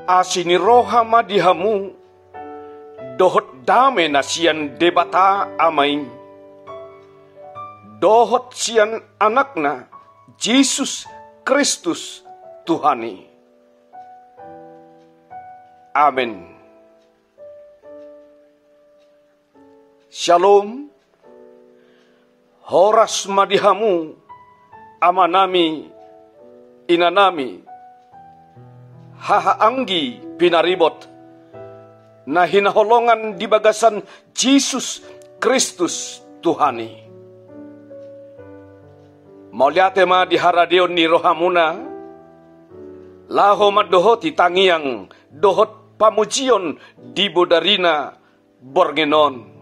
Asini roha madihamu dohot dame na sian debata amai. Dohot sian anakna Yesus Kristus Tuhani. Amin. Shalom. Horas madihamu amanami inanami hahaanggi pinaribot na hinaholongan di bagasan Yesus Kristus Tuhani. Mauliate ma di haradeon ni rohamuna laho madohoti tangiang dohot pamujion di bodarina borgenon.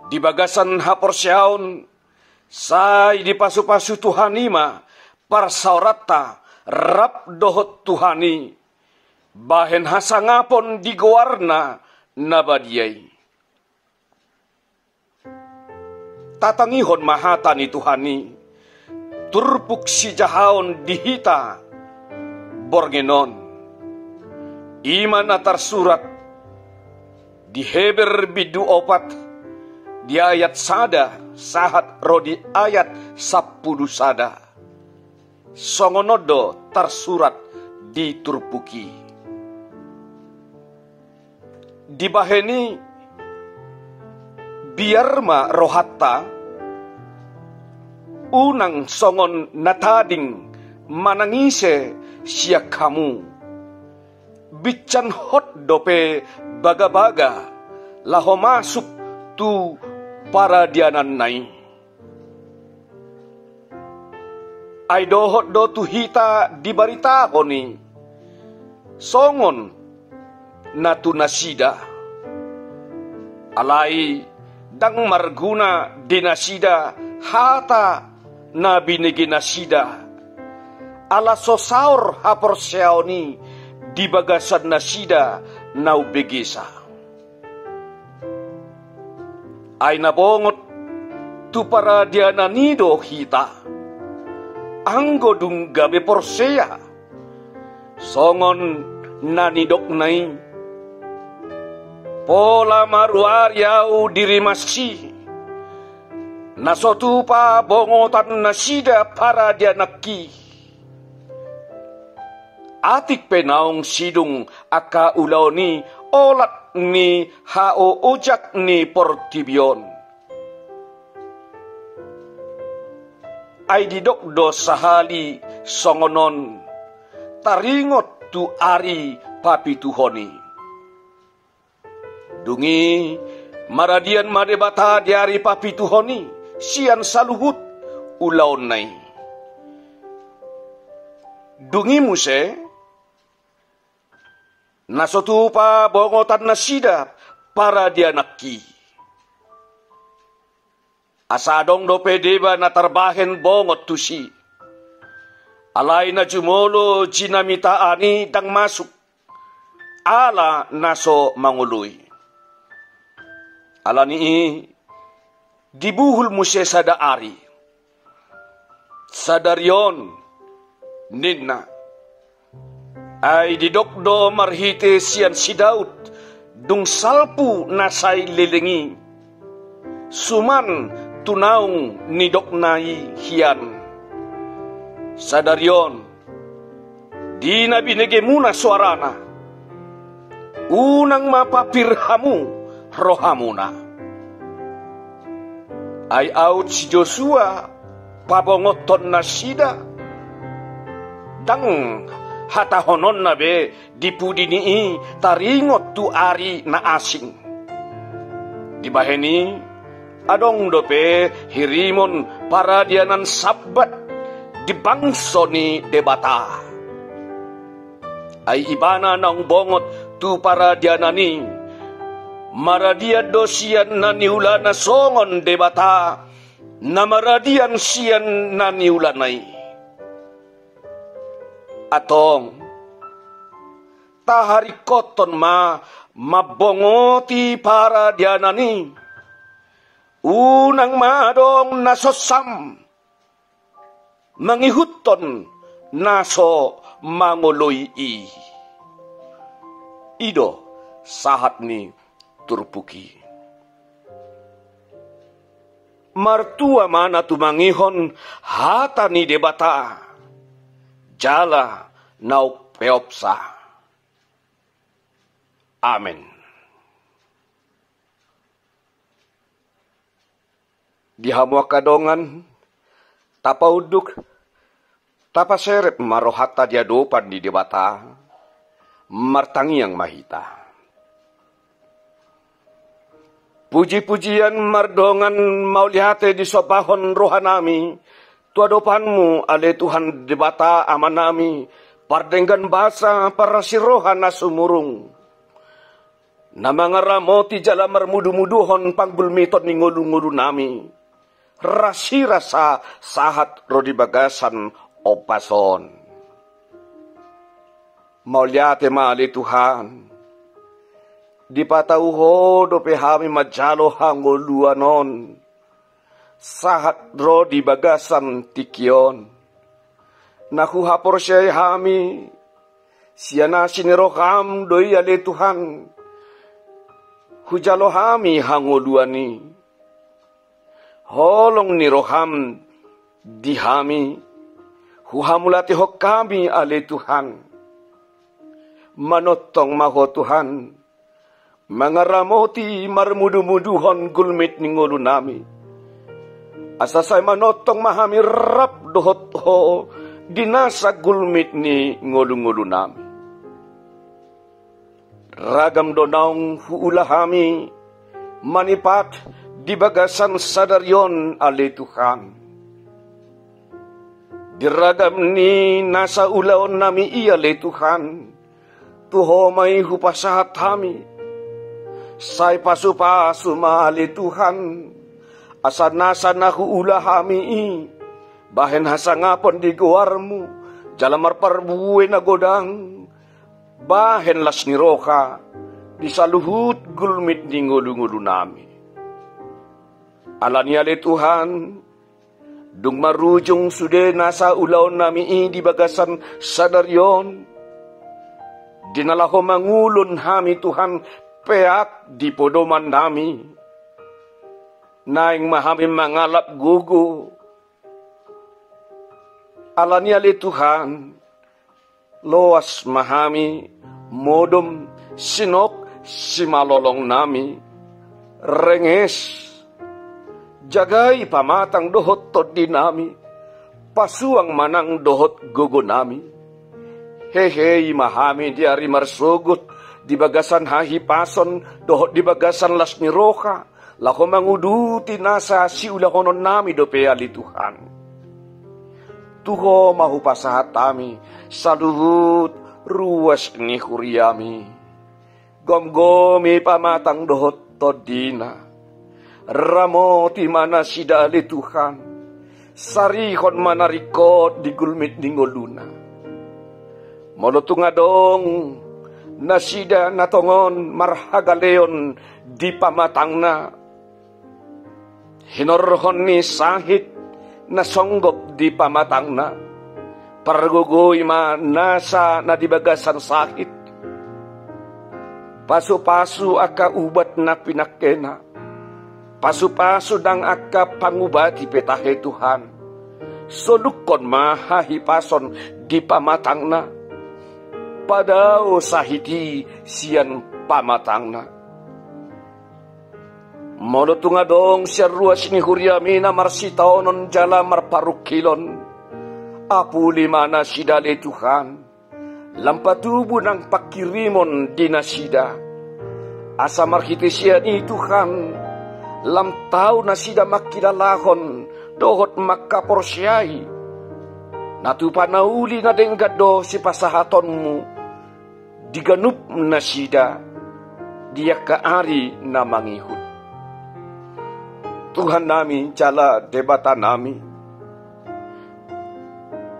Di bagasan haporsyaon say di pasu-pasu Tuhanima parsaurata rap dohot Tuhani bahen hasangapon di goarna nabadiyay. Tatangihon mahata ni Tuhani turpuk si jahaon dihita borgenon. Iman atar surat di Heber bidu opat di ayat sada sahat rodi ayat 10 sada. Songonodo tersurat di turpuki. Dibaheni biar ma rohatta unang songon natading manangise siya kamu. Bican hot dope baga-baga laho masuk tu para dianan nai. Ay dohot do tuhita dibarita ko ni songon natu nasida. Alay dang marguna dinasida hata na binigi nasida. Ala sosaur haporsyaoni di bagasan nasida naubegisa. Ay nabongot tu para diananido hita. Anggo dung gabe porseya. Songon nanidok nai. Pola maruariau diri masih. Nasotu pa bongotan nasida para dianaki. Atik penaung sidung aka ulaoni olat ni hao ojak ni portibion. Ay didok do sahali songonon taringot tu ari papi tuhoni. Dungi maradian madebata di ari papi tuhoni sian saluhut ulaon nai. Dungi muse nasotu pa bongotan nasida para dianaki. Asadong do pedeba na tarbahen bongot tusi. Alay na jumolo jinamita ani dang masuk. Ala naso manguluy. Ala ni dibuhul mo siya sa daari. Sa daryon ninna. Ay didokdo marhite siyan si Daud. Dung salpu nasay lilingi. Suman tunaung nidok nai hiyan. Sadaryon, di na binigay muna suarana. Unang mapapirhamu rohamuna. Ay out si Joshua pabongoton na sida. Dang hatahonon na be dipudini taringot tu ari na asing. Dibaheni adong dope hirimon para dianan sabat di bangso ni debata. Ay ibana ng bongot tu para dianani maradia dosian na niula na songon debata na maradian sian na niulanay. Atong taharikoton mabongoti para dianani. Unang madong nasosam mangihuton naso mangoloi i. Ido sahat ni turpuki. Martua mana tumangihon hata ni debata. Jala nau peopsa. Amen. Di hamua kadongan, tapa uduk, tapa seret marohata dia dopan di debata, martangi yang mahita. Puji-pujian mardongan maulihate di sopahon rohanami, tua dopanmu ale Tuhan debata amanami, pardenggan basa para sirohana sumurung. Namangaramoti jala marmudu-muduhon panggulmiton ni ngulu-ngulu nami. Rasi-rasa sahat rodi bagasan opason. Mauliate mali Tuhan. Dipatauho do pehami majalo hangoluanon. Sahat rodi bagasan tikion. Nakuhapor siya hami. Siya siniroham doi ale Tuhan. Hujalo hami hangoluani. Holong ni roham dihami, huhamulati hok kami ale Tuhan. Manotong maho Tuhan, mangaramoti marmudu-muduhon gulmit ni ngulu nami. Asasay manotong mahami rap dohot ho, dinasa gulmit ni ngulu-ngulu nami. Ragam donaung huulahami, manipat, di bagasan sadaryon ale Tuhan. Diragam ni nasa ulaon nami iya ale Tuhan. Tuho may hupasahat hami. Say pasu-pasu maale Tuhan. Asa nasa nahuula hami i. Bahen hasangapon di guarmu. Jalamar parbuwe na godang. Bahen las ni roka. Di saluhut gulmit ni ngulu-ngulu nami. Alani ale Tuhan, dung marujung sude nasa ulaw nami di bagasan sadaryon. Dinalaho mangulon hami Tuhan peak di podoman nami. Naing mahami mangalap gugu. Alani ale Tuhan, loas mahami modom sinok simalolong nami. Renges. Jagai pamatang dohot tod dinami, pasuang manang dohot gogo nami. Hehe mahami diari marsugut, di bagasan hahipason, dohot di bagasan las ni roka, lako manguduti nasa si ulahonon nami dope ali Tuhan. Tuho mahupasahat kami, saluhut ruas ni kuriami. Gom-gomi pamatang dohot tod dina. Ramoti mana sidali Tuhan, sarihon mana rikot di gulmit di ngoluna. Molotungadong nasida natongon marhagaleon di pamatangna. Hinorhon ni sahit nasonggop di pamatangna. Pargugoy ma nasa na di bagasan sahit. Pasu-pasu aka ubat na pinakena. Pasu-pasu dang akka pangubati petahe Tuhan. Solukon mahahipason di pamatangna. Padao sahiti siyan pamatangna. Molotungadong siya ruas ni Huriamina marsitaonon jala marparukilon. Apuli mana sidale Tuhan. Lampatubo ng pakirimon dinasida. Asa marhiti siya ni Tuhan. Lamtaw na sida makilalahon, dohot makaporsyay. Natupanauli na denggado si pasahatonmu, diganup na sida, diya kaari na mangihud. Tuhan namin, jala debata namin.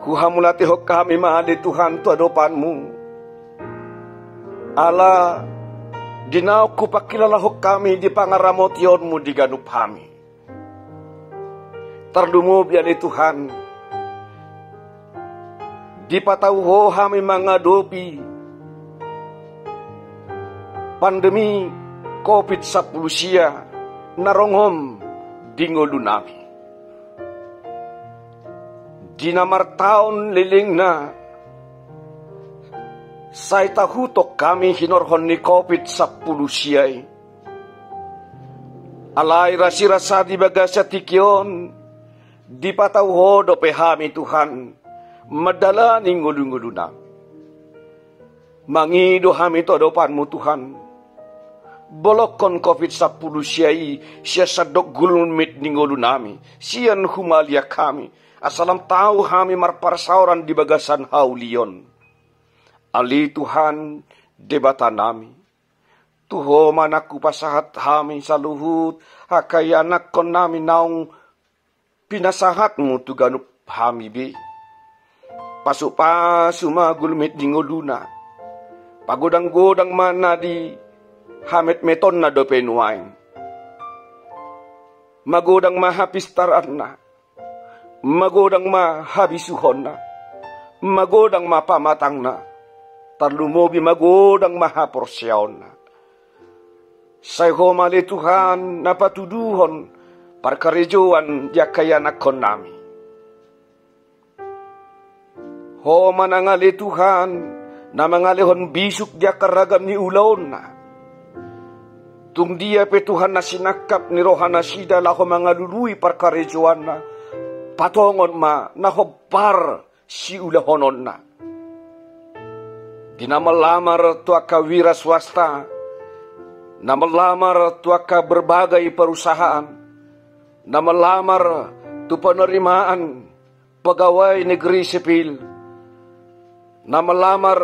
Huhamulati hok kami mahali Tuhan tuadopanmu. Allah, dinaw ko pakilalahok kami di pangaramotionmu di ganup kami. Tardumo biali Tuhan. di patauho kami menghadapi pandemi COVID-19 narongom dingolu nami. Di namar taon liling na say tahutok kami hinorhon ni COVID-19 alay rasi-rasa di bagasa tikyon di patauho do pehami Tuhan madala ning ngulu-ngulu na. Mangido hami to dopanmu Tuhan. Bolokon COVID-19 siya sadok gulunmit ning ngulu nami. Siyan humalia kami. Asalam tahu kami marparsauran di bagasan haulion. Ali Tuhan debata nami. Tuho manaku pasahat kami saluhut. Hakai anak kon nami naung pinasahatmu tuganup kami be. Pasu-pasu magulmit di nguluna. Pagodang-godang mana di hamet meton na dopenuain. Magodang mahapistaran na. Magodang mahabisuhon na. Magodang mapamatang na. Tarlumobi magodang mahaporsyaon na. Sayho mali Tuhan napatuduhon parkarejoan yakayanak kon nami. Ho manangali Tuhan na mangalihon bisuk dia karagam ni ulaon na. Tung dia pe Tuhan na sinakap ni rohana sida laho mangalului parkarejoan na. Patongon ma nahopar si ulahonon na. Dinamalamar tuaka wira swasta. Namalamar tuaka berbagai perusahaan. Namalamar tu penerimaan pegawai negeri sipil. Namalamar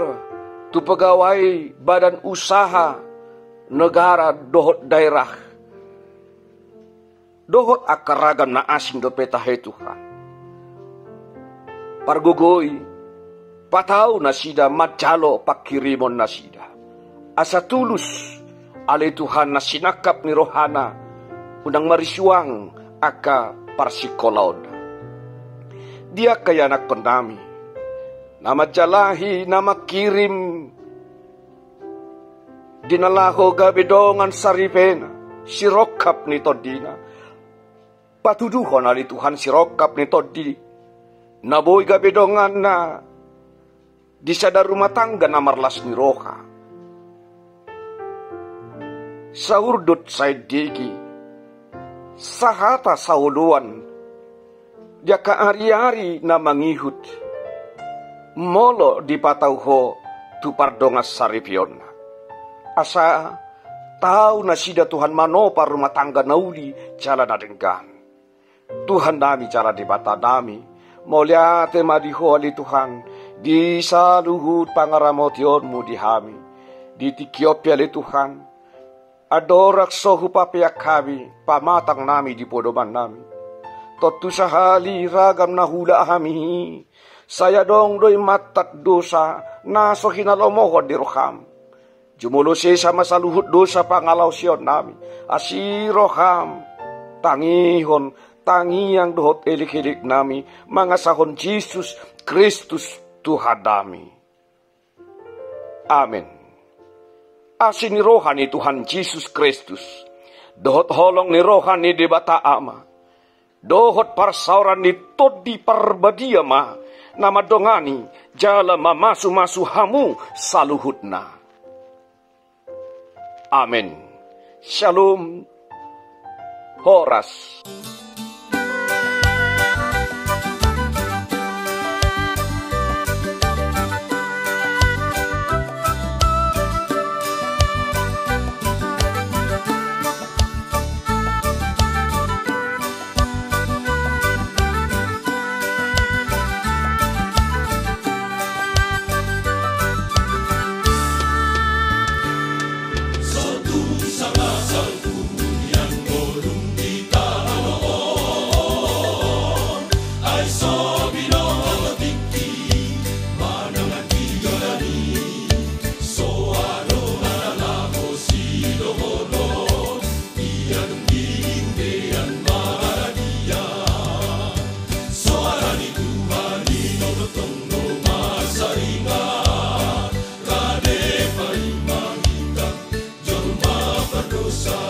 tu pegawai badan usaha negara dohot daerah. Dohot akaragan na asing do petahe Tuhan. Pargugoi, patau nasida majalo pakirimon nasida. Asa tulus ale Tuhan na sinakap ni rohana unang marisuang aka parsikolaon. Dia kaya anak kondami. Nama jalahi, nama kirim. Dinalaho gabedongan saripena. Sirokap ni todina. Patuduhon ali Tuhan sirokap ni todi. Naboy gabedongan na. Disada rumah tangga na marlas ni roha. Saurdut saidigi. Sahata sauluan. Dia kaari-ari na mangihut. Molo di patauho tu pardongas saripion. Asa tahu na sida Tuhan manopar rumah tangga nauli jala na denggan. Tuhan nami cara di bata nami. Moliate madiho ali Tuhan. Di saluhut pangaramotionmu di hami. Di tikiopya ali Tuhan. Adorak sohu papiak kami. Pamatang nami di podoman nami. Totu sahali ragam na hula hami. Saya dong doy matat dosa naso hinalomohon di roham. Jumulo siya sama saluhut dosa pangalaw siyon nami. Asiroham tangihon tangiang dohot elik-elik nami. Mga sahon Jesus Kristus Tuhan nami. Amen. Asin ni rohan ni Tuhan Jesus Kristus. Dohot holong ni rohan ni debata ama. Dohot parsauran ni todi parbadia ma. Nama dongani jala mamasu-masu hamu saluhutna. Amin. Shalom. Horas. Satu sama satu yang belum kita Sang